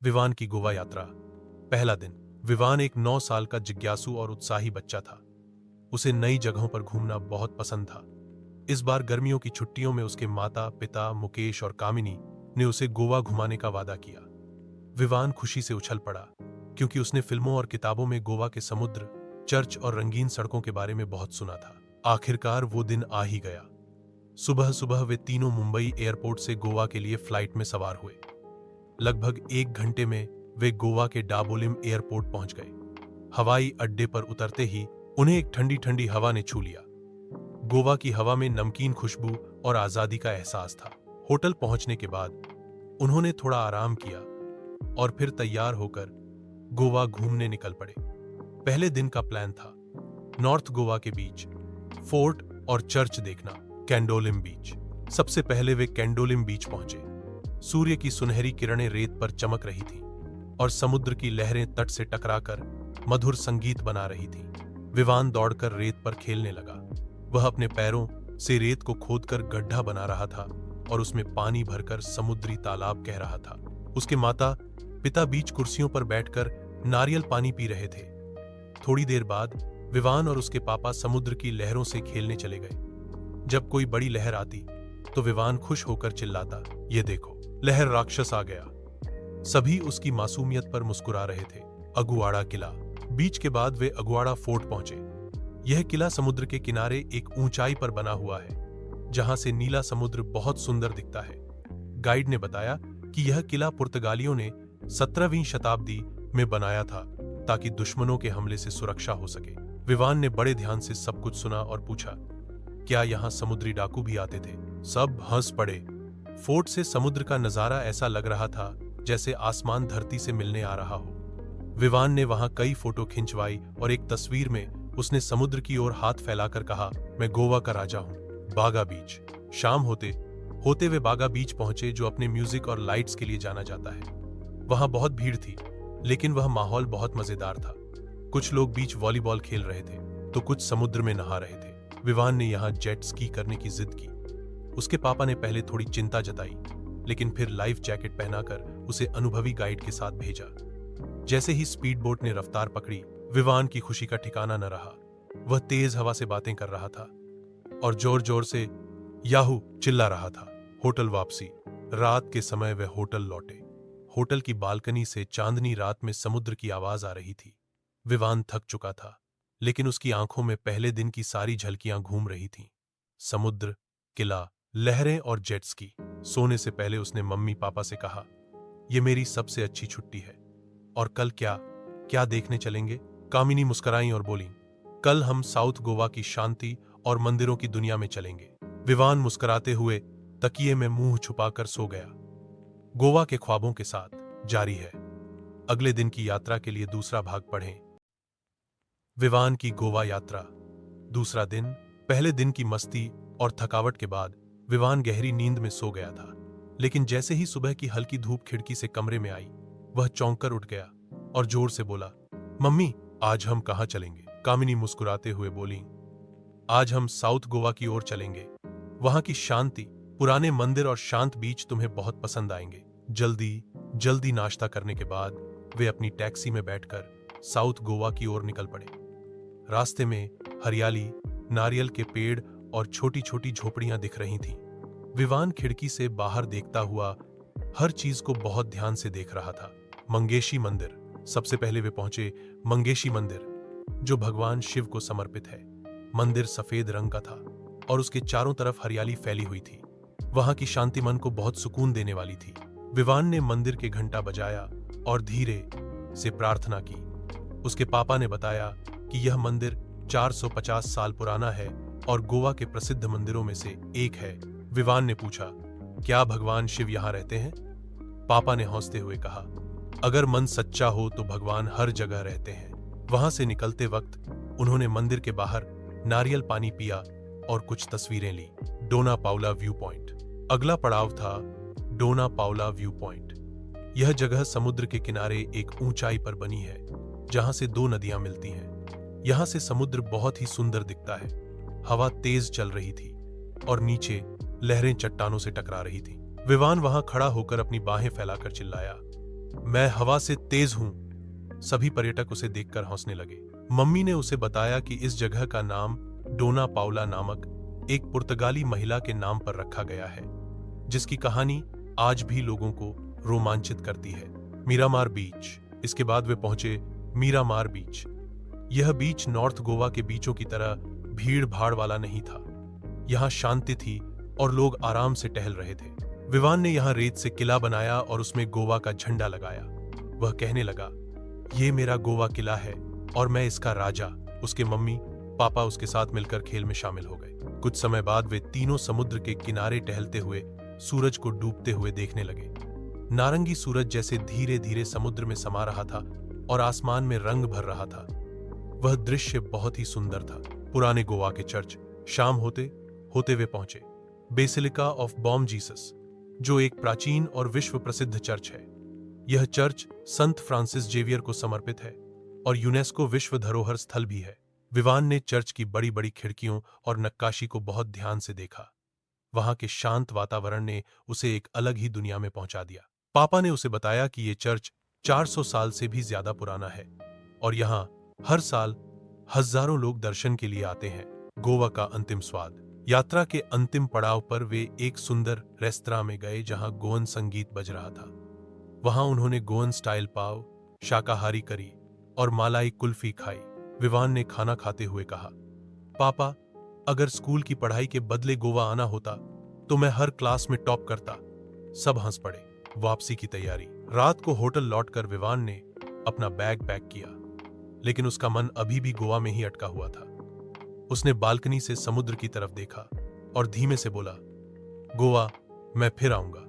विवान की गोवा यात्रा। पहला दिन। विवान एक 9 साल का जिज्ञासु और उत्साही बच्चा था। उसे नई जगहों पर घूमना बहुत पसंद था। इस बार गर्मियों की छुट्टियों में उसके माता पिता मुकेश और कामिनी ने उसे गोवा घुमाने का वादा किया। विवान खुशी से उछल पड़ा, क्योंकि उसने फिल्मों और किताबों में गोवा के समुद्र, चर्च और रंगीन सड़कों के बारे में बहुत सुना था। आखिरकार वो दिन आ ही गया। सुबह सुबह वे तीनों मुंबई एयरपोर्ट से गोवा के लिए फ्लाइट में सवार हुए। लगभग 1 घंटे में वे गोवा के डाबोलिम एयरपोर्ट पहुंच गए। हवाई अड्डे पर उतरते ही उन्हें एक ठंडी ठंडी हवा ने छू लिया। गोवा की हवा में नमकीन खुशबू और आजादी का एहसास था। होटल पहुंचने के बाद उन्होंने थोड़ा आराम किया और फिर तैयार होकर गोवा घूमने निकल पड़े। पहले दिन का प्लान था नॉर्थ गोवा के बीच, फोर्ट और चर्च देखना। कैंडोलिम बीच। सबसे पहले वे कैंडोलिम बीच पहुंचे। सूर्य की सुनहरी किरणें रेत पर चमक रही थीं और समुद्र की लहरें तट से टकराकर मधुर संगीत बना रही थीं। विवान दौड़कर रेत पर खेलने लगा। वह अपने पैरों से रेत को खोदकर गड्ढा बना रहा था और उसमें पानी भरकर समुद्री तालाब कह रहा था। उसके माता पिता बीच कुर्सियों पर बैठकर नारियल पानी पी रहे थे। थोड़ी देर बाद विवान और उसके पापा समुद्र की लहरों से खेलने चले गए। जब कोई बड़ी लहर आती तो विवान खुश होकर चिल्लाता, "ये देखो, लहर राक्षस आ गया।" सभी उसकी मासूमियत पर मुस्कुरा रहे थे। अगुआड़ा किला। बीच के बाद वे अगुआड़ा फोर्ट पहुंचे। यह किला समुद्र के किनारे एक ऊंचाई पर बना हुआ है, जहां से नीला समुद्र बहुत सुंदर दिखता है। गाइड ने बताया कि यह किला पुर्तगालियों ने 17वीं शताब्दी में बनाया था, ताकि दुश्मनों के हमले से सुरक्षा हो सके। विवान ने बड़े ध्यान से सब कुछ सुना और पूछा, "क्या यहाँ समुद्री डाकू भी आते थे?" सब हंस पड़े। फोर्ट से समुद्र का नजारा ऐसा लग रहा था जैसे आसमान धरती से मिलने आ रहा हो। विवान ने वहां कई फोटो खिंचवाई और एक तस्वीर में उसने समुद्र की ओर हाथ फैलाकर कहा, "मैं गोवा का राजा हूं।" बागा बीच। शाम होते होते वे बागा बीच पहुंचे, जो अपने म्यूजिक और लाइट्स के लिए जाना जाता है। वहां बहुत भीड़ थी, लेकिन वह माहौल बहुत मजेदार था। कुछ लोग बीच वॉलीबॉल खेल रहे थे तो कुछ समुद्र में नहा रहे थे। विवान ने यहाँ जेट स्की करने की जिद की। उसके पापा ने पहले थोड़ी चिंता जताई, लेकिन फिर लाइफ जैकेट पहनाकर उसे अनुभवी गाइड के साथ भेजा। जैसे ही स्पीड बोट ने रफ्तार पकड़ी, विवान की खुशी का ठिकाना न रहा। वह तेज हवा से बातें कर रहा था और जोर जोर से याहू चिल्ला रहा था। होटल वापसी। रात के समय वे होटल लौटे। होटल की बालकनी से चांदनी रात में समुद्र की आवाज आ रही थी। विवान थक चुका था, लेकिन उसकी आंखों में पहले दिन की सारी झलकियां घूम रही थीं। समुद्र, किला, लहरें और जेट स्की। सोने से पहले उसने मम्मी पापा से कहा, "यह मेरी सबसे अच्छी छुट्टी है। और कल क्या क्या देखने चलेंगे?" कामिनी मुस्कुराई और बोली, "कल हम साउथ गोवा की शांति और मंदिरों की दुनिया में चलेंगे।" विवान मुस्कुराते हुए तकिए में मुंह छुपाकर सो गया। गोवा के ख्वाबों के साथ जारी है। अगले दिन की यात्रा के लिए दूसरा भाग पढ़ें। विवान की गोवा यात्रा। दूसरा दिन। पहले दिन की मस्ती और थकावट के बाद विवान गहरी नींद में सो गया था, लेकिन जैसे ही सुबह की हल्की धूप खिड़की से कमरे में आई, वह चौंक कर उठ गया और जोर से बोला, "मम्मी, आज हम कहाँ चलेंगे?" कामिनी मुस्कुराते हुए बोली, "आज हम साउथ गोवा की ओर चलेंगे। वहां की शांति, पुराने मंदिर और शांत बीच तुम्हें बहुत पसंद आएंगे।" जल्दी नाश्ता करने के बाद वे अपनी टैक्सी में बैठकर साउथ गोवा की ओर निकल पड़े। रास्ते में हरियाली, नारियल के पेड़ और छोटी छोटी झोपड़ियां दिख रही थीं। विवान खिड़की से बाहर देखता हुआ हर चीज को बहुत ध्यान से देख रहा था। मंगेशी मंदिर। सबसे पहले वे पहुंचे मंगेशी मंदिर, जो भगवान शिव को समर्पित है। मंदिर सफेद रंग का था और उसके चारों तरफ हरियाली फैली हुई थी। वहां की शांति मन को बहुत सुकून देने वाली थी। विवान ने मंदिर के घंटा बजाया और धीरे से प्रार्थना की। उसके पापा ने बताया कि यह मंदिर 450 साल पुराना है और गोवा के प्रसिद्ध मंदिरों में से एक है। विवान ने पूछा, "क्या भगवान शिव यहाँ रहते हैं?" पापा ने हंसते हुए कहा, "अगर मन सच्चा हो तो भगवान हर जगह रहते हैं।" वहां से निकलते वक्त उन्होंने मंदिर के बाहर नारियल पानी पिया और कुछ तस्वीरें ली। डोना पाउला व्यू पॉइंट। अगला पड़ाव था डोना पाउला व्यू पॉइंट। यह जगह समुद्र के किनारे एक ऊंचाई पर बनी है, जहां से 2 नदियां मिलती हैं। यहां से समुद्र बहुत ही सुंदर दिखता है। हवा तेज चल रही थी और नीचे लहरें चट्टानों से टकरा रही थी। विवान वहां खड़ा होकर अपनी बाहें फैलाकर चिल्लाया, मैं हवा से तेज हूं। सभी पर्यटक उसे देखकर हंसने लगे। मम्मी ने उसे बताया कि इस जगह का नाम डोना पाउला नामक एक पुर्तगाली महिला के नाम पर रखा गया है, जिसकी कहानी आज भी लोगों को रोमांचित करती है। मीरामार बीच। इसके बाद वे पहुंचे मीरामार बीच। यह बीच नॉर्थ गोवा के बीचों की तरह भीड़ भाड़ वाला नहीं था। यहाँ शांति थी और लोग आराम से टहल रहे थे। विवान ने यहाँ रेत से किला बनाया और उसमें गोवा का झंडा लगाया। वह कहने लगा, ये मेरा गोवा किला है और मैं इसका राजा। उसके मम्मी पापा उसके साथ मिलकर खेल में शामिल हो गए। कुछ समय बाद वे तीनों समुद्र के किनारे टहलते हुए सूरज को डूबते हुए देखने लगे। नारंगी सूरज जैसे धीरे धीरे समुद्र में समा रहा था और आसमान में रंग भर रहा था। वह दृश्य बहुत ही सुंदर था। पुराने गोवा के चर्च। शाम होते होते वे पहुंचे बेसिलिका ऑफ बॉम जीसस, जो एक प्राचीन और विश्व प्रसिद्ध चर्च है। यह चर्च संत फ्रांसिस जेवियर को समर्पित है और यूनेस्को विश्व धरोहर स्थल भी है। विवान ने चर्च की बड़ी बड़ी खिड़कियों और नक्काशी को बहुत ध्यान से देखा। वहां के शांत वातावरण ने उसे एक अलग ही दुनिया में पहुंचा दिया। पापा ने उसे बताया कि यह चर्च 400 साल से भी ज्यादा पुराना है और यहां हर साल हजारों लोग दर्शन के लिए आते हैं। गोवा का अंतिम स्वाद। यात्रा के अंतिम पड़ाव पर वे एक सुंदर रेस्तरां में गए जहां गोवन संगीत बज रहा था। वहां उन्होंने गोवन स्टाइल पाव, शाकाहारी करी और मालाई कुल्फी खाई। विवान ने खाना खाते हुए कहा, पापा, अगर स्कूल की पढ़ाई के बदले गोवा आना होता तो मैं हर क्लास में टॉप करता। सब हंस पड़े। वापसी की तैयारी। रात को होटल लौटकर विवान ने अपना बैग पैक किया, लेकिन उसका मन अभी भी गोवा में ही अटका हुआ था। उसने बालकनी से समुद्र की तरफ देखा और धीमे से बोला, गोवा, मैं फिर आऊंगा।